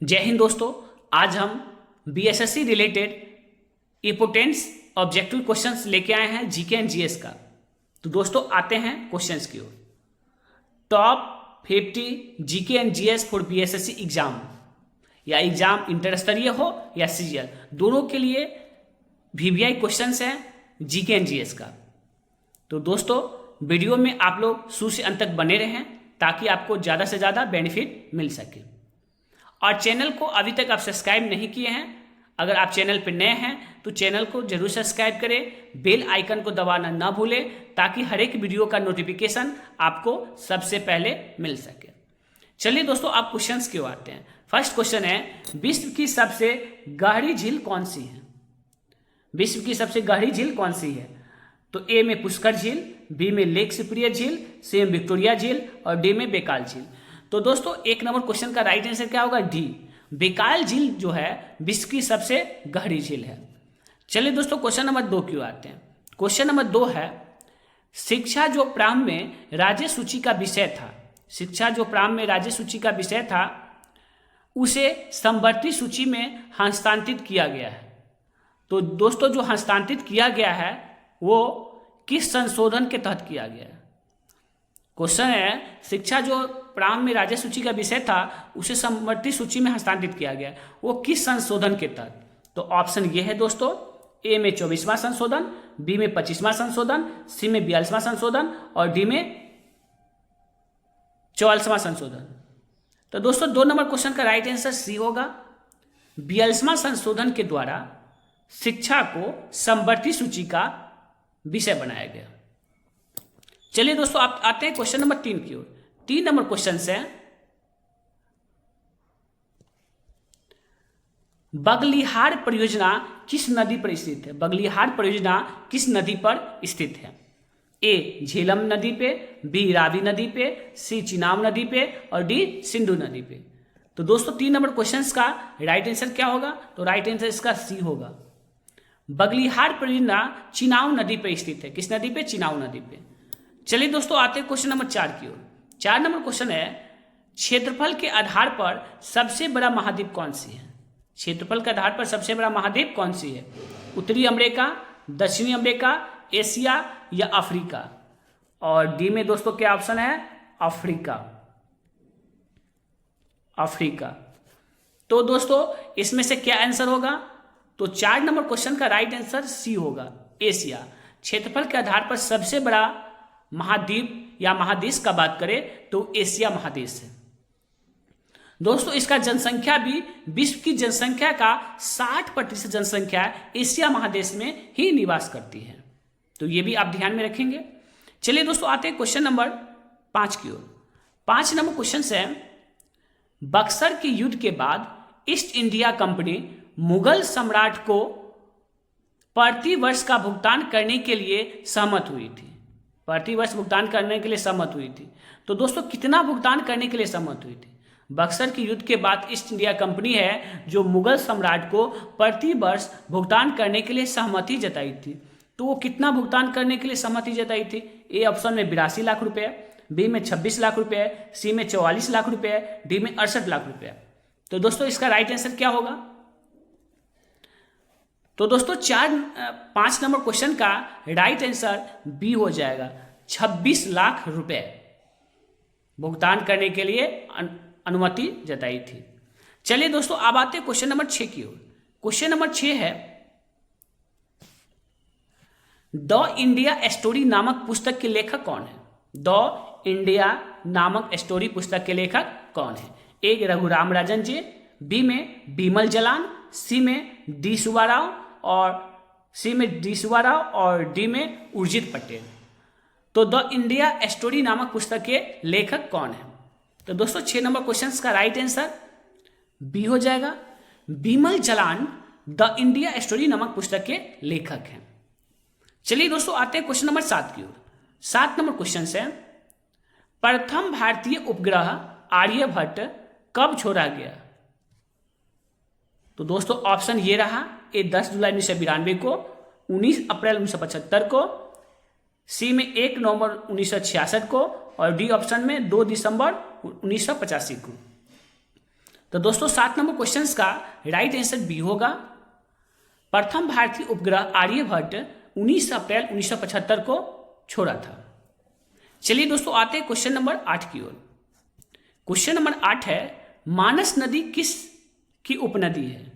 जय हिंद दोस्तों। आज हम BSSC related importance objective questions लेके आए हैं जीके एंड जीएस का। तो दोस्तों आते हैं क्वेश्चंस की ओर। Top 50 GK and GS for BSSC exam, या एग्जाम इंटर स्तरीय हो या सीजीएल, दोनों के लिए वीवीआई क्वेश्चंस हैं जीके एंड जीएस का। तो दोस्तों वीडियो में आप लोग शुरू से अंत तक बने रहें ताकि आपको ज़्यादा से ज़्यादा बेनिफिट मिल सके। और चैनल को अभी तक आप सब्सक्राइब नहीं किए हैं, अगर आप चैनल पर नए हैं तो चैनल को जरूर सब्सक्राइब करें, बेल आइकन को दबाना ना भूलें ताकि हर एक वीडियो का नोटिफिकेशन आपको सबसे पहले मिल सके। चलिए दोस्तों आप क्वेश्चंस की ओर आते हैं। फर्स्ट क्वेश्चन है, विश्व की सबसे गहरी झील कौन सी है? विश्व की सबसे गहरी झील कौन सी है? तो ए में पुष्कर झील, बी में लेक सुप्रियर झील, सी में विक्टोरिया झील और डी में बेकाल झील। तो दोस्तों एक नंबर क्वेश्चन का राइट आंसर क्या होगा? डी, बेकाल झील जो है विश्व की सबसे गहरी झील है। चलिए दोस्तों क्वेश्चन नंबर 2 की ओर आते हैं। क्वेश्चन नंबर 2 है, शिक्षा जो प्रारंभ में राज्य सूची का विषय था, शिक्षा जो प्रारंभ में राज्य सूची का विषय था उसे समवर्ती सूची में हस्तांतरित किया गया है। तो दोस्तों जो हस्तांतरित किया गया है वो किस संशोधन के तहत किया गया है? क्वेश्चन है, शिक्षा जो प्रारंभ में राज्य सूची का विषय था उसे समवर्ती सूची में हस्तांतरित किया गया, वो किस संशोधन के तहत? तो ऑप्शन ये है दोस्तों, ए में 24वां संशोधन, बी में 25वां संशोधन, सी में 42वां संशोधन और डी में 44वां संशोधन। तो दोस्तों 2 नंबर क्वेश्चन का राइट आंसर सी होगा। 42वां संशोधन के द्वारा शिक्षा को समवर्ती सूची का विषय बनाया गया। चलिए दोस्तों आप आते हैं क्वेश्चन नंबर 3 की ओर। 3 नंबर क्वेश्चन है, बगलिहार परियोजना किस नदी पर स्थित है? बगलिहार परियोजना किस नदी पर स्थित है? ए झेलम नदी पे, बी रावी नदी पे, सी चिनाब नदी पे और डी सिंधु नदी पे। तो दोस्तों 3 नंबर क्वेश्चन का राइट आंसर क्या होगा? तो राइट आंसर इसका सी होगा। बगलिहार परियोजना चिनाब नदी पे स्थित है। किस नदी पे? चिनाब नदी पे। चलिए दोस्तों आते हैं क्वेश्चन नंबर 4 की ओर। 4 नंबर क्वेश्चन है, क्षेत्रफल के आधार पर सबसे बड़ा महाद्वीप कौन सी है? क्षेत्रफल के आधार पर सबसे बड़ा महाद्वीप कौन सी है? उत्तरी अमेरिका, दक्षिणी अमेरिका, एशिया या अफ्रीका? और डी में दोस्तों क्या ऑप्शन है? अफ्रीका। अफ्रीका। तो दोस्तों इसमें से क्या आंसर होगा? तो 4 नंबर क्वेश्चन का राइट आंसर सी होगा, एशिया। क्षेत्रफल के आधार पर सबसे बड़ा महाद्वीप या महादेश का बात करें तो एशिया महादेश है। दोस्तों इसका जनसंख्या भी विश्व की जनसंख्या का 60% जनसंख्या एशिया महादेश में ही निवास करती है। तो ये भी आप ध्यान में रखेंगे। चलिए दोस्तों आते हैं क्वेश्चन नंबर 5 की ओर। 5 नंबर क्वेश्चन है, बक्सर के युद्ध के बाद ईस्ट इंडिया कंपनी मुगल सम्राट को प्रति वर्ष का भुगतान करने के लिए सहमत हुई थी। प्रति वर्ष भुगतान करने के लिए सहमत हुई थी। तो दोस्तों कितना भुगतान करने के लिए सहमत हुई थी? बक्सर के युद्ध के बाद ईस्ट इंडिया कंपनी है जो मुगल सम्राट को प्रति वर्ष भुगतान करने के लिए सहमति जताई थी। तो वो कितना भुगतान करने के लिए सहमति जताई थी? ए ऑप्शन में 82 लाख रुपए, बी में 26 लाख रुपए, सी में 44 लाख रुपए, डी में 68 लाख रुपए। तो दोस्तों इसका राइट आंसर क्या होगा? तो दोस्तों 5 नंबर क्वेश्चन का राइट आंसर बी हो जाएगा, 26 लाख रुपए भुगतान करने के लिए अनुमति जताई थी। चलिए दोस्तों अब आते हैं क्वेश्चन नंबर 6 की ओर। क्वेश्चन नंबर 6 है, द इंडिया स्टोरी नामक पुस्तक के लेखक कौन है? द इंडिया नामक स्टोरी पुस्तक के लेखक कौन है? ए रघुराम राजन जी, बी में बिमल जलान, सी में डी सुब्बाराव और डी में उर्जित पटेल। तो द इंडिया स्टोरी नामक पुस्तक के लेखक कौन है? तो दोस्तों 6 नंबर क्वेश्चन का राइट आंसर बी हो जाएगा, Bimal Jalan the India story नामक पुस्तक के लेखक हैं। चलिए दोस्तों आते हैं क्वेश्चन नंबर 7 की ओर। 7 नंबर क्वेश्चन है, प्रथम भारतीय उपग्रह आर्यभट्ट कब छोड़ा गया? तो दोस्तों ऑप्शन ये रहा, ए 10 जुलाई 1992 को, 19 अप्रैल 1975 को, सी में 1 नवंबर 1966 को और डी ऑप्शन में 2 दिसंबर 1985 को। तो दोस्तों 7 नंबर क्वेश्चन का राइट आंसर बी होगा। प्रथम भारतीय उपग्रह आर्यभट्ट 19 अप्रैल 1975 को छोड़ा था। चलिए दोस्तों आते हैं क्वेश्चन नंबर 8 की ओर। क्वेश्चन नंबर 8 है, मानस नदी किस की उपनदी है?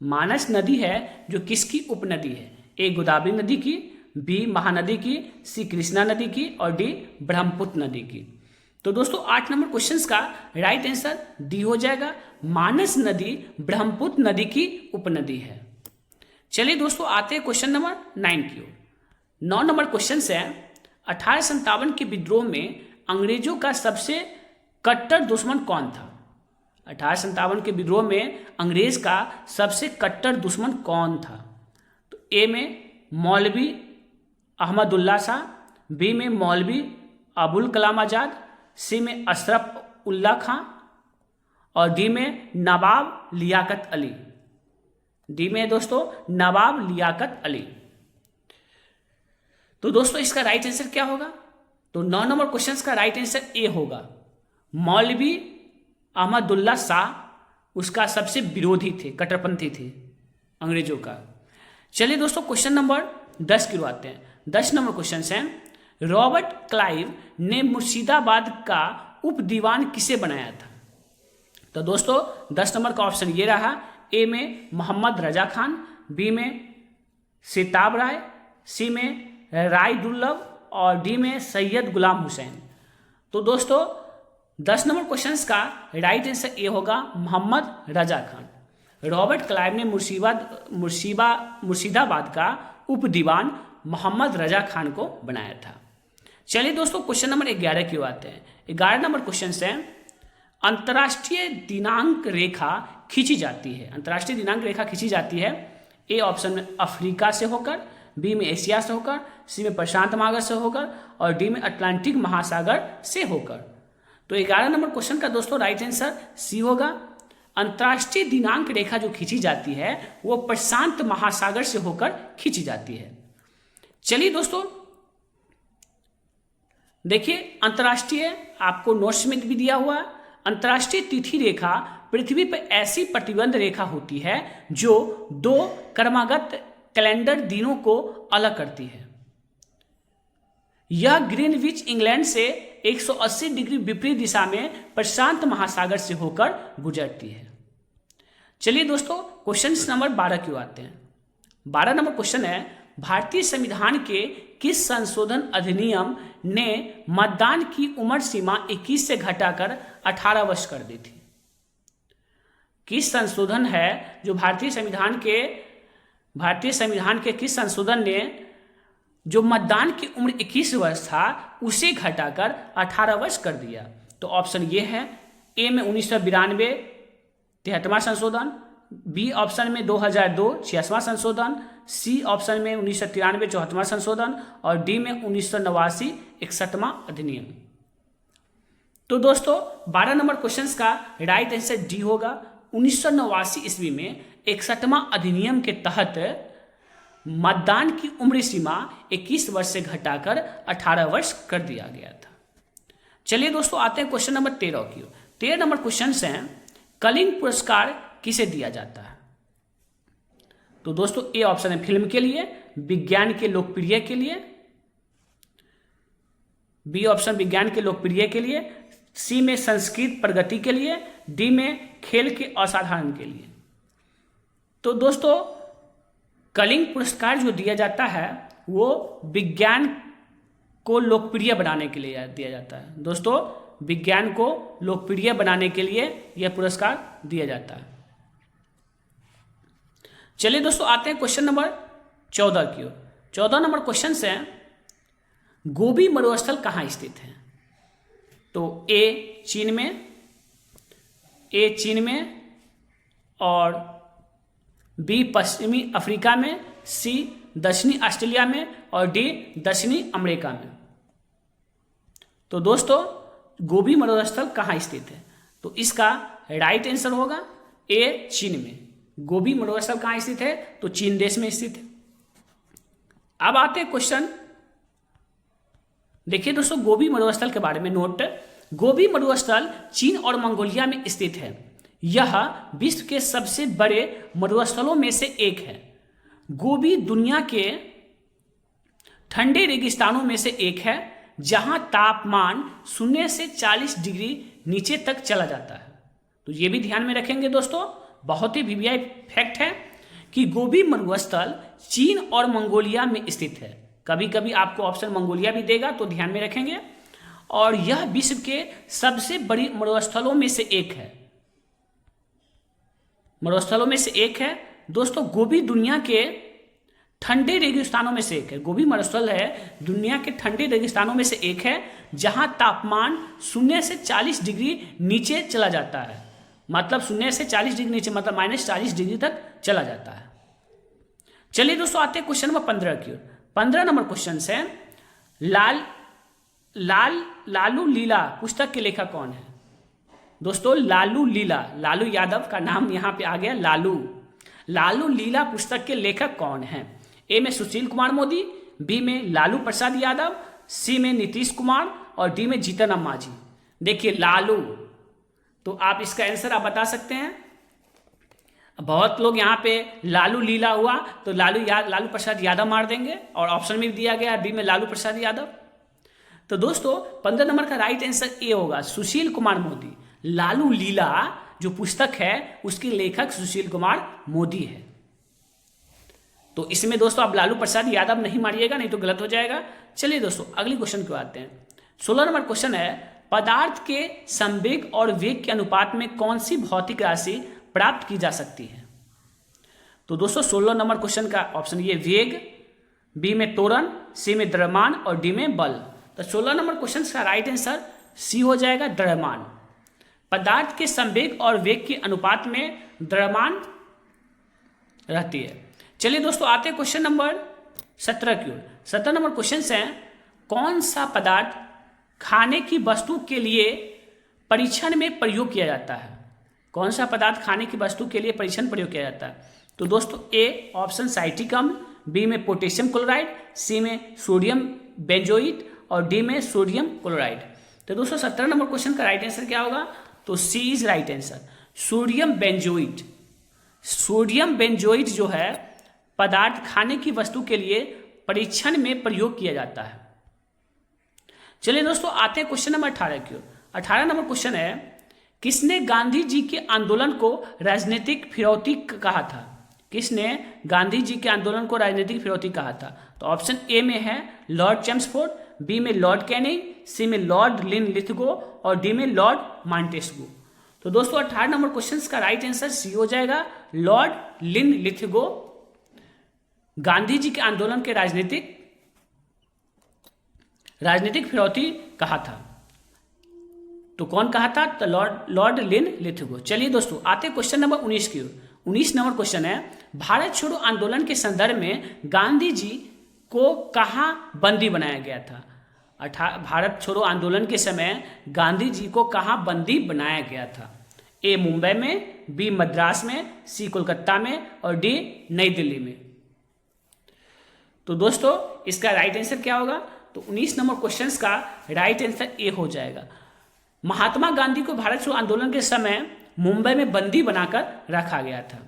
मानस नदी है जो किसकी उपनदी है? ए गोदावरी नदी की, बी महानदी की, सी कृष्णा नदी की और डी ब्रह्मपुत्र नदी की। तो दोस्तों 8 नंबर क्वेश्चन का राइट आंसर डी हो जाएगा। मानस नदी ब्रह्मपुत्र नदी की उपनदी है। चलिए दोस्तों आते हैं क्वेश्चन नंबर 9 की ओर। 9 नंबर क्वेश्चन है, 1857 के विद्रोह में अंग्रेजों का सबसे कट्टर दुश्मन कौन था? 1857 के विद्रोह में अंग्रेज का सबसे कट्टर दुश्मन कौन था? तो ए में मौलवी अहमदुल्ला शाह, बी में मौलवी अबुल कलाम आजाद, सी में अशरफ उल्ला खां और डी में नवाब लियाकत अली। डी में दोस्तों नवाब लियाकत अली। तो दोस्तों इसका राइट आंसर क्या होगा? तो 9 नंबर क्वेश्चन का राइट आंसर ए होगा। मौलवी अहमदुल्ला शाह उसका सबसे विरोधी थे, कट्टरपंथी थे अंग्रेजों का। चलिए दोस्तों क्वेश्चन नंबर 10 की ओर आते हैं। 10 नंबर क्वेश्चन है, रॉबर्ट क्लाइव ने मुर्शिदाबाद का उप दीवान किसे बनाया था? तो दोस्तों 10 नंबर का ऑप्शन ये रहा, ए में मोहम्मद रजा खान, बी में सिताब राय, सी में राय दुर्लभ और डी में सैयद गुलाम हुसैन। तो दोस्तों 10 नंबर क्वेश्चन का राइट आंसर ए होगा मोहम्मद रजा खान। रॉबर्ट क्लाइव ने मुर्शिदाबाद का उप दीवान मोहम्मद रजा खान को बनाया था। चलिए दोस्तों क्वेश्चन नंबर 11 की ओर आते हैं। 11 नंबर क्वेश्चन है, अंतर्राष्ट्रीय दिनांक रेखा खींची जाती है। अंतर्राष्ट्रीय दिनांक रेखा खींची जाती है ए ऑप्शन में अफ्रीका से होकर, बी में एशिया से होकर, सी में प्रशांत महासागर से होकर और डी में अटलांटिक महासागर से होकर। तो 11 नंबर क्वेश्चन का दोस्तों राइट आंसर सी होगा। अंतर्राष्ट्रीय दिनांक रेखा जो खींची जाती है वो प्रशांत महासागर से होकर खींची जाती है। चलिए दोस्तों देखिए, अंतर्राष्ट्रीय आपको नोट्स में भी दिया हुआ है। अंतर्राष्ट्रीय तिथि रेखा पृथ्वी पर ऐसी प्रतिबंध रेखा होती है जो 2 क्रमागत कैलेंडर दिनों को अलग करती है। यह ग्रीनविच इंग्लैंड से 180 डिग्री विपरीत दिशा में प्रशांत महासागर से होकर गुजरती है। चलिए दोस्तों क्वेश्चन नंबर 12 की ओर आते हैं। 12 नंबर क्वेश्चन है, भारतीय संविधान के किस संशोधन अधिनियम ने मतदान की उम्र सीमा 21 से घटाकर 18 वर्ष कर दी थी? किस संशोधन है जो भारतीय संविधान के किस संशोधन ने जो मतदान की उम्र 21 वर्ष था उसे घटाकर 18 वर्ष कर दिया? तो ऑप्शन ये है, ए में 1992 73वां संशोधन, बी ऑप्शन में 2002 66वां संशोधन, सी ऑप्शन में 1993 74वां संशोधन और डी में 1989 61वां अधिनियम। तो दोस्तों 12 नंबर क्वेश्चन का राइट आंसर डी होगा। 1989 ईस्वी में 61वां अधिनियम के तहत मतदान की उम्र सीमा 21 वर्ष से घटाकर 18 वर्ष कर दिया गया था। चलिए दोस्तों आते हैं क्वेश्चन नंबर 13 की ओर। 13 नंबर क्वेश्चन है, कलिंग पुरस्कार किसे दिया जाता है? तो दोस्तों ए ऑप्शन है फिल्म के लिए, विज्ञान के लोकप्रिय के लिए, बी ऑप्शन विज्ञान के लोकप्रिय के लिए, सी में संस्कृत प्रगति के लिए, डी में खेल के असाधारण के लिए। तो दोस्तों कलिंग पुरस्कार जो दिया जाता है वो विज्ञान को लोकप्रिय बनाने के लिए दिया जाता है। दोस्तों विज्ञान को लोकप्रिय बनाने के लिए यह पुरस्कार दिया जाता है। चलिए दोस्तों आते हैं क्वेश्चन नंबर 14 की ओर। 14 नंबर क्वेश्चन है, गोबी मरुस्थल कहाँ स्थित है? तो ए चीन में और बी पश्चिमी अफ्रीका में, सी दक्षिणी ऑस्ट्रेलिया में और डी दक्षिणी अमेरिका में। तो दोस्तों गोबी मरुस्थल कहाँ स्थित है? तो इसका राइट आंसर होगा ए चीन में। गोबी मरुस्थल कहाँ स्थित है? तो चीन देश में स्थित है। अब आते हैं क्वेश्चन, देखिए दोस्तों गोबी मरुस्थल के बारे में नोट। गोबी मरुस्थल चीन और मंगोलिया में स्थित है। यह विश्व के सबसे बड़े मरुस्थलों में से एक है। गोबी दुनिया के ठंडे रेगिस्तानों में से एक है जहां तापमान 0 से 40 डिग्री नीचे तक चला जाता है। तो ये भी ध्यान में रखेंगे दोस्तों, बहुत ही वीवीआई फैक्ट है कि गोबी मरुस्थल चीन और मंगोलिया में स्थित है। कभी कभी आपको ऑप्शन मंगोलिया भी देगा, तो ध्यान में रखेंगे। और यह विश्व के सबसे बड़ी मरुस्थलों में से एक है। मरुस्थलों में से एक है दोस्तों। गोबी दुनिया के ठंडे रेगिस्तानों में से एक है। गोबी मरुस्थल है दुनिया के ठंडे रेगिस्तानों में से एक है जहां तापमान 0 से 40 डिग्री नीचे चला जाता है। मतलब 0 से 40 डिग्री नीचे, मतलब -40 डिग्री तक चला जाता है। चलिए दोस्तों, आते हैं क्वेश्चन नंबर 15 की ओर। 15 नंबर क्वेश्चन है, लालू लीला पुस्तक के लेखक कौन है? दोस्तों लालू लीला, लालू यादव का नाम यहां पे आ गया, लालू लीला पुस्तक के लेखक कौन है? ए में सुशील कुमार मोदी, बी में लालू प्रसाद यादव, सी में नीतीश कुमार और डी में जीतन राम मांझी। देखिए लालू, तो आप इसका आंसर आप बता सकते हैं। बहुत लोग यहाँ पे लालू लीला हुआ तो लालू प्रसाद यादव मार देंगे, और ऑप्शन में भी दिया गया है बी में लालू प्रसाद यादव। तो दोस्तों 15 नंबर का राइट आंसर ए होगा, सुशील कुमार मोदी। लालू लीला जो पुस्तक है उसके लेखक सुशील कुमार मोदी है। तो इसमें दोस्तों आप लालू प्रसाद यादव नहीं मारिएगा, नहीं तो गलत हो जाएगा। चलिए दोस्तों अगली क्वेश्चन को आते हैं। 16 नंबर क्वेश्चन है, पदार्थ के संवेग और वेग के अनुपात में कौन सी भौतिक राशि प्राप्त की जा सकती है? तो दोस्तों 16 नंबर क्वेश्चन का ऑप्शन ये वेग, बी में त्वरण, सी में द्रव्यमान और डी में बल। तो 16 नंबर क्वेश्चन का राइट आंसर सी हो जाएगा, द्रव्यमान। पदार्थ के संवेग और वेग के अनुपात में द्रव्यमान रहती है। चलिए दोस्तों आते हैं क्वेश्चन नंबर 17 की ओर। 17 नंबर क्वेश्चन है, कौन सा पदार्थ खाने की वस्तु के लिए परीक्षण में प्रयोग किया जाता है? कौन सा पदार्थ खाने की वस्तु के लिए परीक्षण प्रयोग किया जाता है? तो दोस्तों ए ऑप्शन साइट्रिक अम्ल, बी में पोटेशियम क्लोराइड, सी में सोडियम बेंजोइट और डी में सोडियम क्लोराइड। तो दोस्तों 17 नंबर क्वेश्चन का राइट आंसर क्या होगा? तो C is right answer, sodium benzoate. Sodium benzoate जो है पदार्थ खाने की वस्तु के लिए परीक्षण में प्रयोग किया जाता है। चलिए दोस्तों आते हैं क्वेश्चन नंबर 18 की ओर। 18 नंबर क्वेश्चन है, किसने गांधी जी के आंदोलन को राजनीतिक फिरौती कहा था? किसने गांधी जी के आंदोलन को राजनीतिक फिरौती कहा था? तो ऑप्शन ए में है लॉर्ड चेम्सफोर्ड, बी में लॉर्ड कैनिंग, सी में लॉर्ड लिनलिथगो और डी में लॉर्ड मॉन्टेस्क्यू। तो दोस्तों 18 नंबर क्वेश्चन का राइट आंसर सी हो जाएगा, लॉर्ड लिनलिथगो गांधी जी के आंदोलन के राजनीतिक फिरौती कहा था। तो कौन कहा था? तो लॉर्ड लिनलिथगो। चलिए दोस्तों आते क्वेश्चन नंबर 19 की ओर। 19 नंबर क्वेश्चन है, भारत छोड़ो आंदोलन के संदर्भ में गांधी जी को कहां बंदी बनाया गया था? भारत छोड़ो आंदोलन के समय गांधी जी को कहां बंदी बनाया गया था? ए मुंबई में, बी मद्रास में, सी कोलकाता में और डी नई दिल्ली में। तो दोस्तों इसका राइट आंसर क्या होगा? तो 19 नंबर क्वेश्चन का राइट आंसर ए हो जाएगा। महात्मा गांधी को भारत छोड़ो आंदोलन के समय मुंबई में बंदी बनाकर रखा गया था।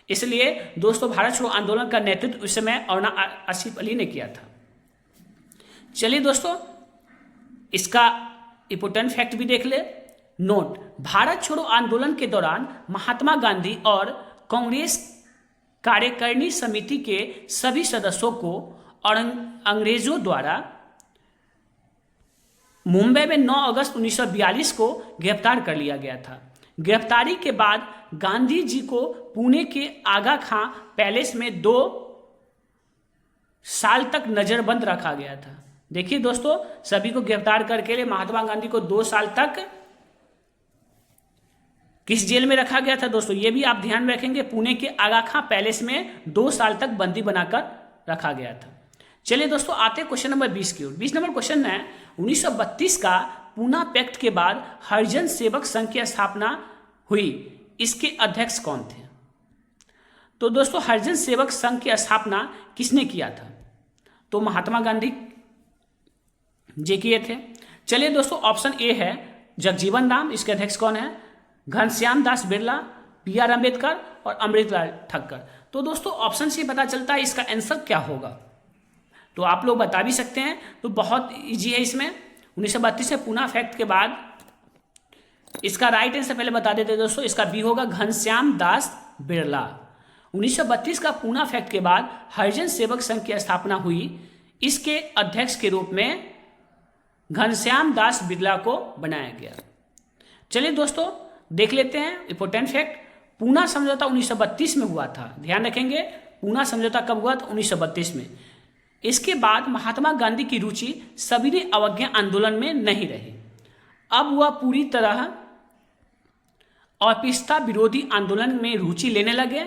इसलिए दोस्तों भारत छोड़ो आंदोलन का नेतृत्व उस समय औना आसिफ अली ने किया था। चलिए दोस्तों इसका इंपोर्टेंट फैक्ट भी देख ले। नोट, भारत छोड़ो आंदोलन के दौरान महात्मा गांधी और कांग्रेस कार्यकारिणी समिति के सभी सदस्यों को अंग्रेजों द्वारा मुंबई में 9 अगस्त 1942 को गिरफ्तार कर लिया गया था। गिरफ्तारी के बाद गांधी जी को पुणे के आगा खां पैलेस में 2 साल तक नजरबंद रखा गया था। देखिए दोस्तों सभी को गिरफ्तार करके लिए महात्मा गांधी को 2 साल तक किस जेल में रखा गया था? दोस्तों ये भी आप ध्यान में रखेंगे, पुणे के आगा खां पैलेस में 2 साल तक बंदी बनाकर रखा गया था। चलिए दोस्तों आते हैं क्वेश्चन नंबर 20 की ओर। 20 नंबर क्वेश्चन है, 1932 का पूना पैक्ट के बाद हरिजन सेवक संघ की स्थापना हुई, इसके अध्यक्ष कौन थे? तो दोस्तों हरिजन सेवक संघ की स्थापना किसने किया था? तो महात्मा गांधी जी किए थे। चलिए दोस्तों ऑप्शन ए है जगजीवन राम, इसके अध्यक्ष कौन है? घनश्याम दास बिरला, बी आर अम्बेडकर और अमृतलाल ठक्कर। तो दोस्तों ऑप्शन से पता चलता है इसका आंसर क्या होगा, तो आप लोग बता भी सकते हैं। तो बहुत इजी है इसमें। 1932 में पूना फैक्ट के बाद इसका राइट आंसर पहले बता देते हैं दोस्तों, इसका बी होगा घनश्याम दास बिरला। 1932 का पूना फैक्ट के बाद हरिजन सेवक संघ की स्थापना हुई। इसके अध्यक्ष के रूप में घनश्याम दास बिरला को बनाया गया। चलिए दोस्तों देख लेते हैं इंपॉर्टेंट फैक्ट। पूना समझौता 1932 में हुआ था, ध्यान रखेंगे। पूना समझौता कब हुआ था? 1932 में। इसके बाद महात्मा गांधी की रुचि सविनय अवज्ञा आंदोलन में नहीं रही। अब वह पूरी तरह अस्पृश्यता विरोधी आंदोलन में रुचि लेने लगे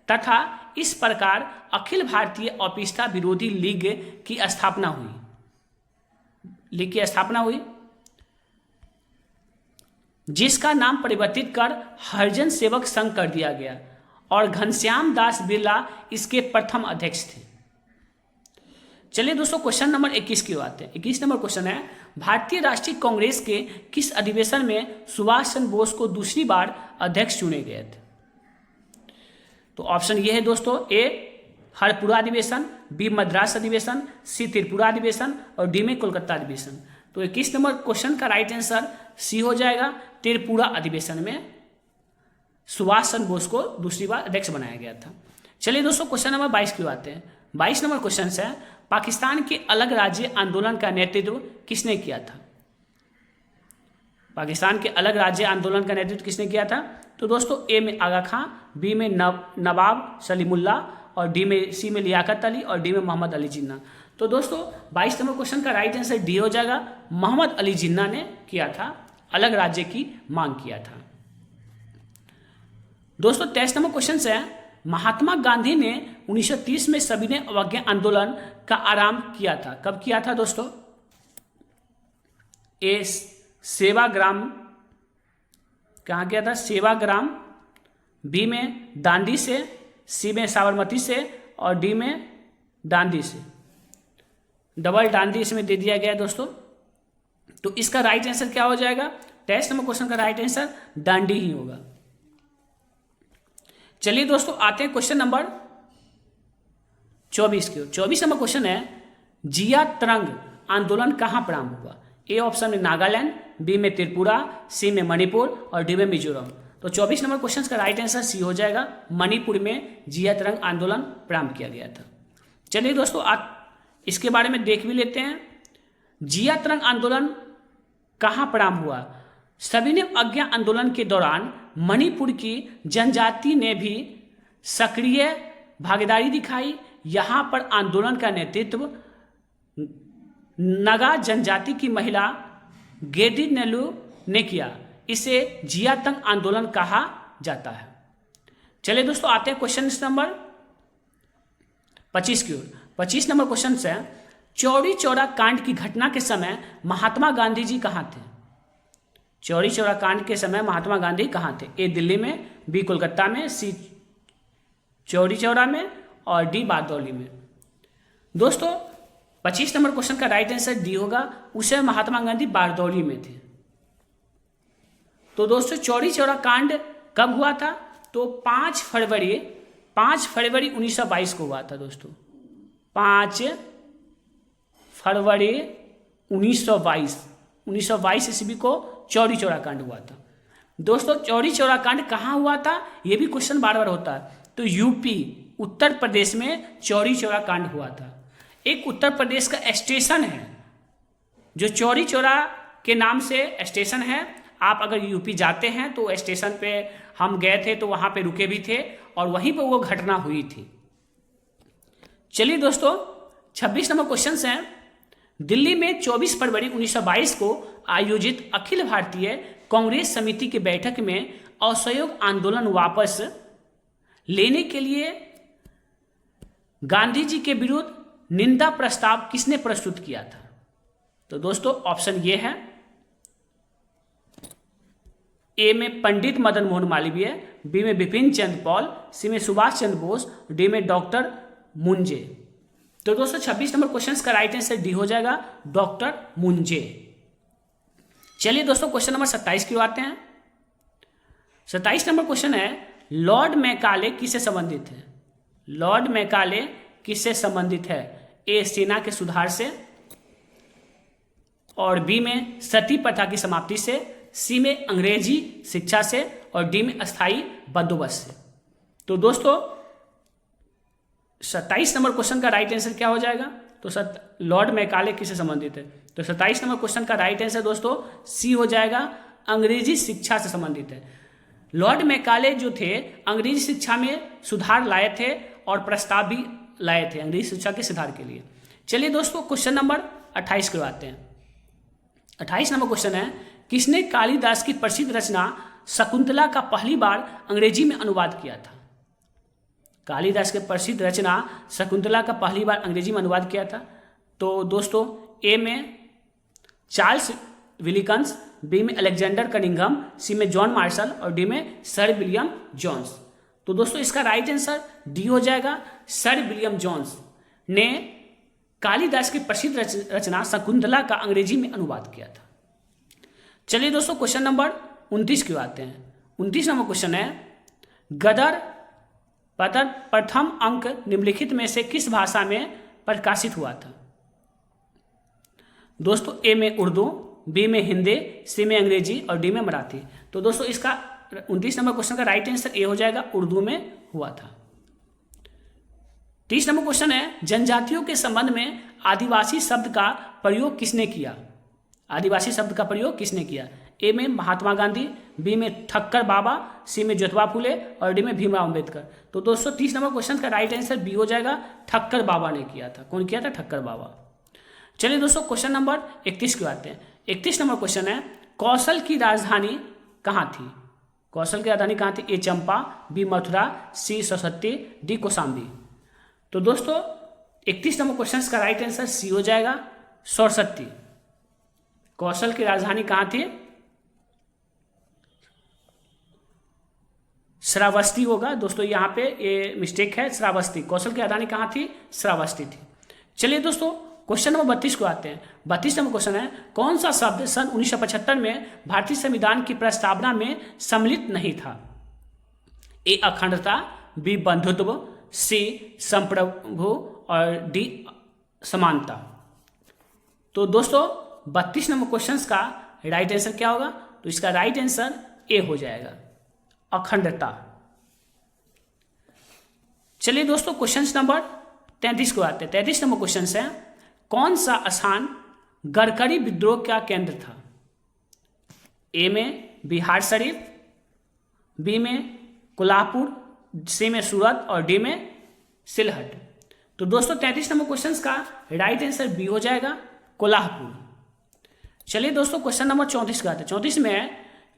तथा इस प्रकार अखिल भारतीय अस्पृश्यता विरोधी लीग की स्थापना हुई, जिसका नाम परिवर्तित कर हरिजन सेवक संघ कर दिया गया और घनश्याम दास बिरला इसके प्रथम अध्यक्ष थे। चलिए दोस्तों क्वेश्चन नंबर 21 की बात है। 21 नंबर क्वेश्चन है, भारतीय राष्ट्रीय कांग्रेस के किस अधिवेशन में सुभाष चंद्र बोस को दूसरी बार अध्यक्ष चुने गए थे? तो ऑप्शन ये है दोस्तों, ए हरपुरा अधिवेशन, बी मद्रास अधिवेशन, सी त्रिपुरा अधिवेशन और डी में कोलकाता अधिवेशन। तो 21 नंबर क्वेश्चन का राइट आंसर सी हो जाएगा। त्रिपुरा अधिवेशन में सुभाष चंद्र बोस को दूसरी बार अध्यक्ष बनाया गया था। चलिए दोस्तों क्वेश्चन नंबर 22 की बात है। 22 नंबर क्वेश्चन है, पाकिस्तान के अलग राज्य आंदोलन का नेतृत्व किसने किया था? पाकिस्तान के अलग राज्य आंदोलन का नेतृत्व किसने किया था? तो दोस्तों ए में आगा खां, बी में नवाब सलीमुल्लाह और सी में लियाकत अली और डी में मोहम्मद अली जिन्ना। तो दोस्तों 22 नंबर क्वेश्चन का राइट आंसर डी हो जाएगा। मोहम्मद अली जिन्ना ने किया था, अलग राज्य की मांग किया था। दोस्तों 23 नंबर क्वेश्चन है, महात्मा गांधी ने 1930 में सविनय अवज्ञा आंदोलन का आरंभ किया था। कब किया था दोस्तों? ए सेवाग्राम, कहाँ किया था? सेवाग्राम, बी में दांडी से, सी में साबरमती से और डी में दांडी से। डबल दांडी इसमें दे दिया गया है दोस्तों। तो इसका राइट आंसर क्या हो जाएगा? 23 नंबर क्वेश्चन का राइट आंसर दांडी ही होगा। चलिए दोस्तों आते हैं क्वेश्चन नंबर 24 की ओर। 24 नंबर क्वेश्चन है, जिया तरंग आंदोलन कहाँ प्रारंभ हुआ? ए ऑप्शन में नागालैंड, बी में त्रिपुरा, सी में मणिपुर और डी में मिजोरम। तो 24 नंबर क्वेश्चन का राइट आंसर सी हो जाएगा। मणिपुर में जिया तरंग आंदोलन प्रारंभ किया गया था। चलिए दोस्तों आप इसके बारे में देख भी लेते हैं। जिया तरंग आंदोलन कहाँ प्रारंभ हुआ? सविनय अवज्ञा आंदोलन के दौरान मणिपुर की जनजाति ने भी सक्रिय भागीदारी दिखाई। यहाँ पर आंदोलन का नेतृत्व नगा जनजाति की महिला गेडी नेलू ने किया। इसे जिया तरंग आंदोलन कहा जाता है। चलिए दोस्तों आते हैं क्वेश्चन नंबर 25 की ओर। 25 नंबर क्वेश्चन से, चौरी चौरा कांड की घटना के समय महात्मा गांधी जी कहाँ थे? चौरी चौरा कांड के समय महात्मा गांधी कहाँ थे? ए दिल्ली में, बी कोलकाता में, सी चौरी चौरा में और डी बारदौली में। दोस्तों 25 नंबर क्वेश्चन का राइट आंसर डी होगा। उस समय महात्मा गांधी बारदौली में थे। तो दोस्तों चौरी चौरा कांड कब हुआ था? तो 5 फरवरी 1922 को हुआ था दोस्तों। 5 फरवरी 1922 ईस्वी को चौरी चौरा कांड हुआ था। दोस्तों चौरी चौरा कांड कहाँ हुआ था? ये भी क्वेश्चन बार बार होता है। तो यूपी उत्तर प्रदेश में चौरी चौरा कांड हुआ था। एक उत्तर प्रदेश का स्टेशन है जो चौरी चौरा के नाम से स्टेशन है। आप अगर यूपी जाते हैं तो स्टेशन पे हम गए थे, तो वहाँ पे रुके भी थे और वहीं पे वो घटना हुई थी। चलिए दोस्तों 26 नंबर क्वेश्चन है, दिल्ली में 24 फरवरी 1922 को आयोजित अखिल भारतीय कांग्रेस समिति की बैठक में असहयोग आंदोलन वापस लेने के लिए गांधी जी के विरुद्ध निंदा प्रस्ताव किसने प्रस्तुत किया था? तो दोस्तों ऑप्शन ये है, ए में पंडित मदन मोहन मालवीय, बी में बिपिन चंद्र पॉल, सी में सुभाष चंद्र बोस, डी में डॉक्टर मुंजे। तो दोस्तों 26 नंबर क्वेश्चन का राइट आंसर डी हो जाएगा, डॉक्टर मुंजे। चलिए दोस्तों क्वेश्चन नंबर 27 की आते हैं। 27 नंबर क्वेश्चन है, लॉर्ड मैकाले किससे संबंधित है? लॉर्ड मैकाले किससे संबंधित है? ए सेना के सुधार से, और बी में सती प्रथा की समाप्ति से, सी में अंग्रेजी शिक्षा से, और डी में अस्थायी बंदोबस्त से। तो दोस्तों 27 नंबर क्वेश्चन का राइट आंसर क्या हो जाएगा? तो लॉर्ड मैकाले किससे संबंधित है? तो 27 नंबर क्वेश्चन का राइट आंसर दोस्तों सी हो जाएगा, अंग्रेजी शिक्षा से संबंधित है। लॉर्ड मैकाले जो थे अंग्रेजी शिक्षा में सुधार लाए थे और प्रस्ताव भी लाए थे अंग्रेजी शिक्षा के सुधार के लिए। चलिए दोस्तों क्वेश्चन नंबर 28 को आते हैं। 28 नंबर क्वेश्चन है, किसने कालिदास की प्रसिद्ध रचना शकुंतला का पहली बार अंग्रेजी में अनुवाद किया था? कालिदास के प्रसिद्ध रचना शकुंतला का पहली बार अंग्रेजी में अनुवाद किया था। तो दोस्तों ए में चार्ल्स विलिकन्स, बी में अलेक्जेंडर कनिंघम, सी में जॉन मार्शल, और डी में सर विलियम जोन्स। तो दोस्तों इसका राइट आंसर डी हो जाएगा, सर विलियम जोन्स ने कालिदास की प्रसिद्ध रचना शकुंतला का अंग्रेजी में अनुवाद किया था। चलिए दोस्तों क्वेश्चन नंबर 29 की आते हैं। 29 नंबर क्वेश्चन है, गदर पत्र प्रथम अंक निम्नलिखित में से किस भाषा में प्रकाशित हुआ था? दोस्तों ए में उर्दू, बी में हिंदी, सी में अंग्रेजी, और डी में मराठी। तो दोस्तों इसका 29 नंबर क्वेश्चन का राइट आंसर ए हो जाएगा, उर्दू में हुआ था। 30 नंबर क्वेश्चन है, जनजातियों के संबंध में आदिवासी शब्द का प्रयोग किसने किया? आदिवासी शब्द का प्रयोग किसने किया? ए में महात्मा गांधी, बी में ठक्कर बाबा, सी में ज्योतिबा फुले, और डी में भीमराव अंबेडकर। तो दोस्तों 30 नंबर क्वेश्चन का राइट आंसर बी हो जाएगा, ठक्कर बाबा ने किया था। कौन किया था? ठक्कर बाबा। चलिए दोस्तों क्वेश्चन नंबर 31 की आते हैं। 31 नंबर क्वेश्चन है, कौशल की राजधानी कहाँ थी? कौशल की राजधानी कहाँ थी? ए चंपा, बी मथुरा, सी सरस्वती, डी कौशाम्बी। तो दोस्तों 31 नंबर क्वेश्चन का राइट आंसर सी हो जाएगा, सरस्वती। कौशल की राजधानी कहाँ थी? श्रावस्ती होगा दोस्तों, यहाँ पे ये मिस्टेक है, श्रावस्ती। कौशल की राजधानी कहाँ थी? श्रावस्ती थी। चलिए दोस्तों क्वेश्चन नंबर 32 को आते हैं। 32 नंबर क्वेश्चन है, कौन सा शब्द सन 1975 में भारतीय संविधान की प्रस्तावना में सम्मिलित नहीं था? ए अखंडता, बी बंधुत्व, सी संप्रभु, और डी समानता। तो दोस्तों 32 नंबर क्वेश्चन का राइट आंसर क्या होगा? तो इसका राइट आंसर ए हो जाएगा, अखंडता। चलिए दोस्तों क्वेश्चन नंबर 33 को आते हैं। 33 नंबर क्वेश्चन है, कौन सा स्थान गडकरी विद्रोह का केंद्र था? ए में बिहार शरीफ, बी में कोल्हापुर, सी में सूरत, और डी में सिलहट। तो दोस्तों 33 नंबर क्वेश्चन का राइट आंसर बी हो जाएगा, कोल्हापुर। चलिए दोस्तों क्वेश्चन नंबर 34 का आते हैं। 34 में है,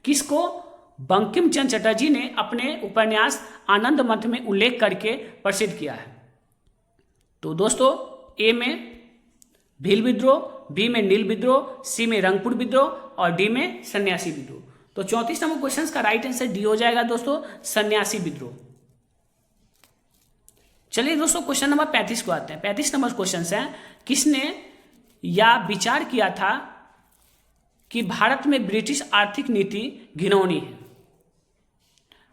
किसको बंकिम चंद्र चटर्जी ने अपने उपन्यास आनंद मठ में उल्लेख करके प्रसिद्ध किया है? तो दोस्तों ए में भील विद्रोह, बी में नील विद्रोह, सी में रंगपुर विद्रोह, और डी में सन्यासी विद्रोह। तो 34 नंबर क्वेश्चन का राइट आंसर डी हो जाएगा दोस्तों, सन्यासी विद्रोह। चलिए दोस्तों क्वेश्चन नंबर 35 को आते हैं। 35 नंबर क्वेश्चन है, किसने या विचार किया था कि भारत में ब्रिटिश आर्थिक नीति घिनौनी है?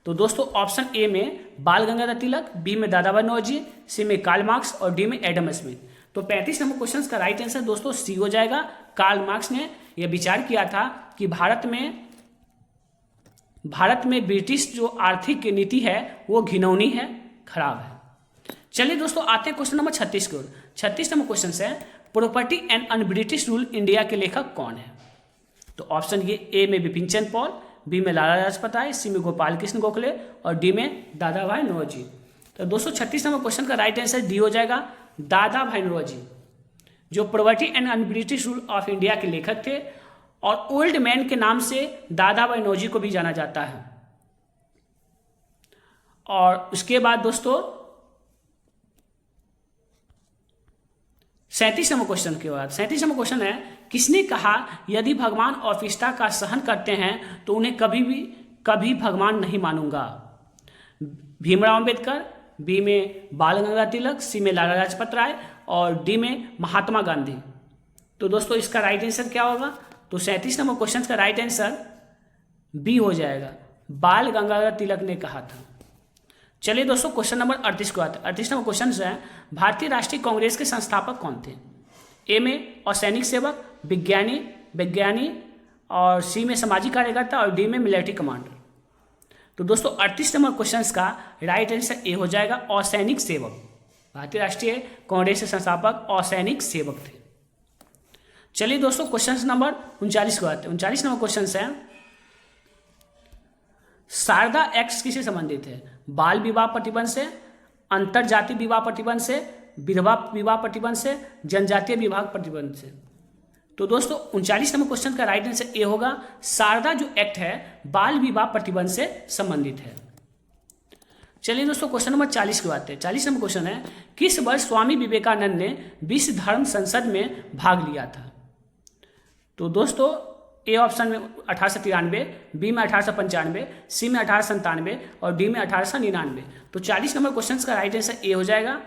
तो दोस्तों ऑप्शन ए में बाल गंगाधर तिलक, बी में दादा भाई नौरोजी, सी में कार्ल मार्क्स, और डी में एडम स्मिथ। तो 35 नंबर क्वेश्चन का राइट आंसर दोस्तों सी हो जाएगा, कार्ल मार्क्स ने यह विचार किया था कि भारत में ब्रिटिश जो आर्थिक नीति है वो घिनौनी है, खराब है। चलिए दोस्तों आते हैं क्वेश्चन नंबर 36 की ओर। 36 नंबर क्वेश्चन है, property and un British rule India के लेखक कौन है? तो ऑप्शन ए में बिपिन चंद्र पॉल, बी में लाला लाजपत राय, सी में गोपाल कृष्ण गोखले, और डी में दादा भाई नौरोजी। तो दोस्तों 36 नंबर क्वेश्चन का राइट आंसर डी हो जाएगा, दादा भाई नौरोजी, जो property and un British rule of India के लेखक थे और ओल्ड मैन के नाम से दादा भाई नौरोजी को भी जाना जाता है। और उसके बाद दोस्तों 37 नंबर क्वेश्चन के बाद 37 नंबर क्वेश्चन है, किसने कहा यदि भगवान अस्पृश्यता का सहन करते हैं तो उन्हें कभी भगवान नहीं मानूंगा? भीमराव अंबेडकर, बी में बाल गंगाधर तिलक, सी में लाला लाजपत राय, और डी में महात्मा गांधी। तो दोस्तों इसका राइट आंसर क्या होगा? तो 37 नंबर क्वेश्चन का राइट आंसर बी हो जाएगा, बाल गंगाधर तिलक ने कहा था। चलिए दोस्तों क्वेश्चन नंबर 38 को आते हैं। 38 नंबर क्वेश्चन है, भारतीय राष्ट्रीय कांग्रेस के संस्थापक कौन थे? ए में असैनिक सेवक, विज्ञानी और सी में सामाजिक कार्यकर्ता और डी में मिलिट्री कमांडर। तो दोस्तों 38 नंबर क्वेश्चन का राइट आंसर ए हो जाएगा, असैनिक सेवक। भारतीय राष्ट्रीय कांग्रेस के संस्थापक असैनिक सेवक थे। चलिए दोस्तों क्वेश्चन नंबर 39 को आते हैं। 39 नंबर क्वेश्चन है, शारदा एक्ट किससे संबंधित है? बाल विवाह प्रतिबंध से, अंतर जाति विवाह प्रतिबंध से, विधवा विवाह प्रतिबंध से, जनजातीय विवाह प्रतिबंध से। तो दोस्तों 39 नंबर क्वेश्चन का राइट आंसर ए होगा, शारदा जो एक्ट है बाल विवाह प्रतिबंध से संबंधित है। चलिए दोस्तों क्वेश्चन नंबर 40 को आते हैं। 40 नंबर क्वेश्चन है, किस वर्ष स्वामी विवेकानंद ने विश्व धर्म संसद में भाग लिया था? तो दोस्तों ए ऑप्शन में 1893, बी में 1895, सी में 1897 और डी में 1899। तो 40 नंबर क्वेश्चन का राइट आंसर ए हो जाएगा।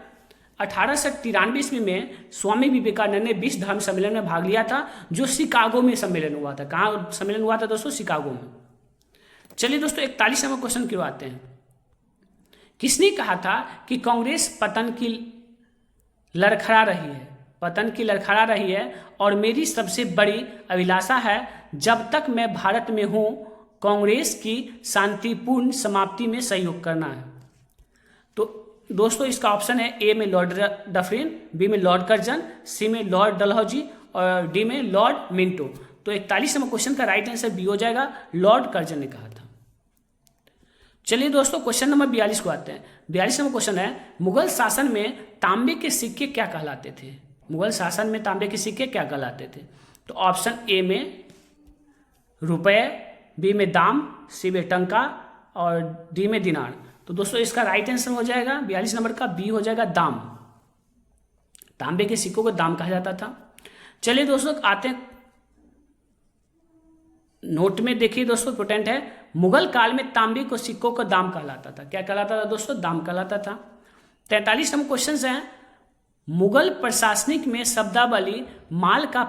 1893 ईस्वी में स्वामी विवेकानंद ने विश्व धर्म सम्मेलन में भाग लिया था, जो शिकागो में सम्मेलन हुआ था। कहाँ सम्मेलन हुआ था दोस्तों? शिकागो में। चलिए दोस्तों 41 नंबर क्वेश्चन की आते हैं। किसने कहा था कि कांग्रेस पतन की लड़खड़ा रही है और मेरी सबसे बड़ी अभिलाषा है जब तक मैं भारत में हूं कांग्रेस की शांतिपूर्ण समाप्ति में सहयोग करना है। तो दोस्तों इसका ऑप्शन है ए में लॉर्ड डफरिन, बी में लॉर्ड कर्जन, सी में लॉर्ड डलहौजी और डी में लॉर्ड मिंटो। तो 41 नंबर क्वेश्चन का राइट आंसर बी हो जाएगा, लॉर्ड कर्जन ने कहा था। चलिए दोस्तों क्वेश्चन नंबर 42 को आते हैं। 42 नंबर क्वेश्चन है, मुगल शासन में तांबे के सिक्के क्या कहलाते थे? मुगल शासन में तांबे के सिक्के क्या कहलाते थे? तो ऑप्शन ए में रुपए, बी में दाम, सी में टंका और डी में दिनार। तो दोस्तों इसका राइट आंसर हो जाएगा 42 नंबर का बी हो जाएगा, दाम। तांबे के सिक्कों को दाम कहा जाता था। चलिए दोस्तों आते हैं, नोट में देखिए दोस्तों इंपोर्टेंट है, मुगल काल में तांबे को सिक्कों का दाम कहलाता था। क्या कहलाता था दोस्तों? दाम कहलाता था। 43 नंबर क्वेश्चन है, मुगल प्रशासनिक में शब्दावली माल का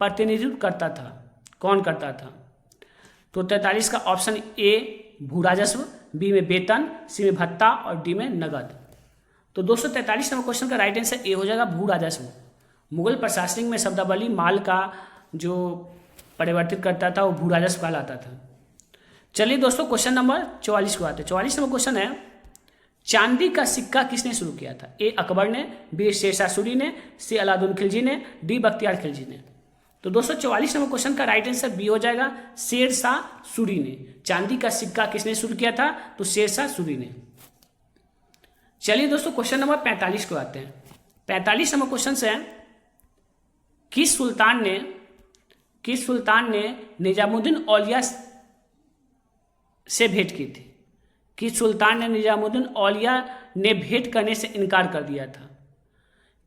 प्रतिनिधित्व करता था, कौन करता था? तो 43 का ऑप्शन ए भू राजस्व, बी में वेतन, सी में भत्ता और डी में नगद। तो दोस्तों 43 नंबर क्वेश्चन का राइट आंसर ए हो जाएगा, भू राजस्व। मुगल प्रशासनिक में शब्दावली माल का जो परिवर्तित करता था वो भू राजस्व कहलाता था। चलिए दोस्तों क्वेश्चन नंबर 44 को आते हैं। 44 नंबर क्वेश्चन है, चांदी का सिक्का किसने शुरू किया था? ए अकबर ने, बी शेरशाह सूरी ने, सी अलाउद्दीन खिलजी ने, डी बख्तियार खिलजी ने। तो दोस्तों 44 नंबर क्वेश्चन का राइट आंसर बी हो जाएगा, शेरशाह सूरी ने। चांदी का सिक्का किसने शुरू किया था? तो शेरशाह सूरी ने। चलिए दोस्तों क्वेश्चन नंबर 45 को आते हैं। 45 नंबर क्वेश्चन से किस सुल्तान ने निजामुद्दीन औलिया से भेंट की थी? किस सुल्तान ने निजामुद्दीन औलिया ने भेंट करने से इनकार कर दिया था?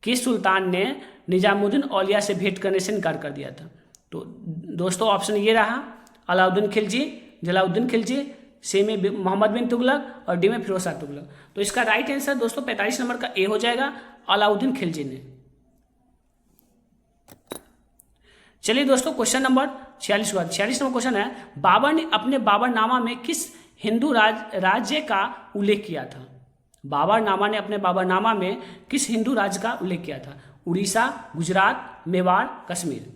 किस सुल्तान ने निजामुद्दीन औलिया से भेंट करने से इनकार कर दिया था? तो दोस्तों ऑप्शन ये रहा, अलाउद्दीन खिलजी, जलालुद्दीन खिलजी, सी में मोहम्मद बिन तुगलक और डी में फिरोज शाह तुगलक। तो इसका राइट आंसर दोस्तों 45 नंबर का ए हो जाएगा, अलाउद्दीन खिलजी ने। चलिए दोस्तों क्वेश्चन नंबर 46 को। 46 नंबर क्वेश्चन है, बाबर ने अपने बाबरनामा में किस हिंदू राज्य का उल्लेख किया था? बाबरनामा ने अपने बाबरनामा में किस हिंदू राज्य का उल्लेख किया था? उड़ीसा, गुजरात, मेवाड़, कश्मीर।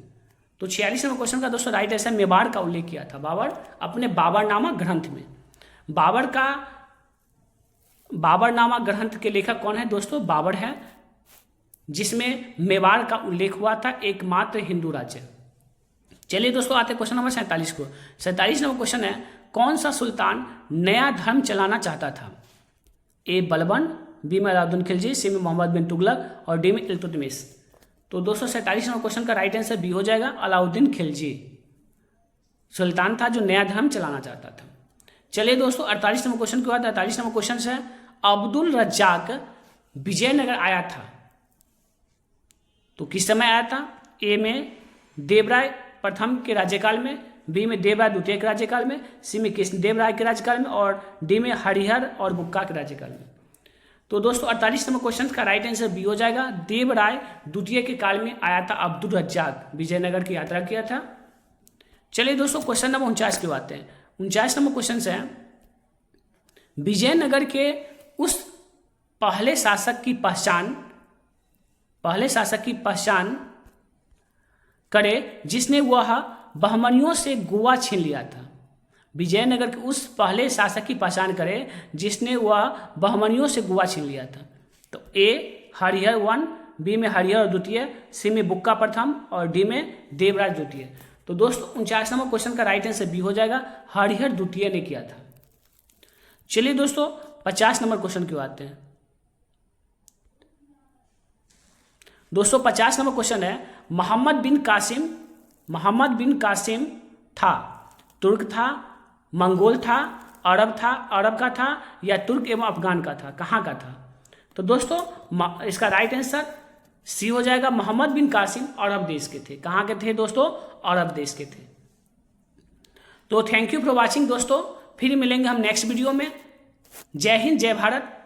तो 46 नंबर क्वेश्चन का दोस्तों राइट आंसर मेवाड़ का उल्लेख किया था बाबर अपने बाबरनामा ग्रंथ में। बाबरनामा ग्रंथ के लेखक कौन है दोस्तों? बाबर है, जिसमें मेवाड़ का उल्लेख हुआ था, एकमात्र हिंदू राज्य। चलिए दोस्तों आते क्वेश्चन नंबर 47 को। 47 नंबर क्वेश्चन है, कौन सा सुल्तान नया धर्म चलाना चाहता था? ए बलबन, बी में अलाउद्दीन खिलजी, सी में मोहम्मद बिन तुगलक और डी में इल्तुतमिश। तो दोस्तों 47 नंबर क्वेश्चन का राइट आंसर बी हो जाएगा, अलाउद्दीन खिलजी सुल्तान था जो नया धर्म चलाना चाहता था। चलिए दोस्तों 48 नंबर क्वेश्चन के बाद 48 नंबर क्वेश्चन है, अब्दुल रज्जाक विजयनगर आया था तो किस समय आया था? ए में देवराय प्रथम के राज्यकाल में, बी में देवराय द्वितीय के राज्यकाल में, सी में कृष्णदेवराय के राज्यकाल में और डी में हरिहर और बुक्का के राज्यकाल में। तो दोस्तों 48 नंबर क्वेश्चन का राइट आंसर बी हो जाएगा, देवराय द्वितीय के काल में आया था अब्दुल रज्जाक, विजयनगर की यात्रा किया था। चलिए दोस्तों क्वेश्चन नंबर 49 की बात है। 49 नंबर क्वेश्चन है, विजयनगर के उस पहले शासक की पहचान करे जिसने वह बहमनियों से गोवा छीन लिया था। विजयनगर के उस पहले शासक की पहचान करे जिसने वह बहमनियों से गोवा छीन लिया था। तो ए हरिहर वन, बी में हरिहर द्वितीय, सी में बुक्का प्रथम और डी में देवराज द्वितीय। तो दोस्तों 49 नंबर क्वेश्चन का राइट आंसर बी हो जाएगा, हरिहर द्वितीय ने किया था। चलिए दोस्तों 50 नंबर क्वेश्चन की आते हैं। दोस्तों 50 नंबर क्वेश्चन है, मोहम्मद बिन कासिम था, तुर्क था, मंगोल था, अरब का था या तुर्क एवं अफगान का था, कहाँ का था? तो दोस्तों इसका राइट आंसर सी हो जाएगा, मोहम्मद बिन कासिम अरब देश के थे। कहाँ के थे दोस्तों? अरब देश के थे। तो थैंक यू फॉर वॉचिंग दोस्तों, फिर मिलेंगे हम नेक्स्ट वीडियो में। जय हिंद, जय भारत।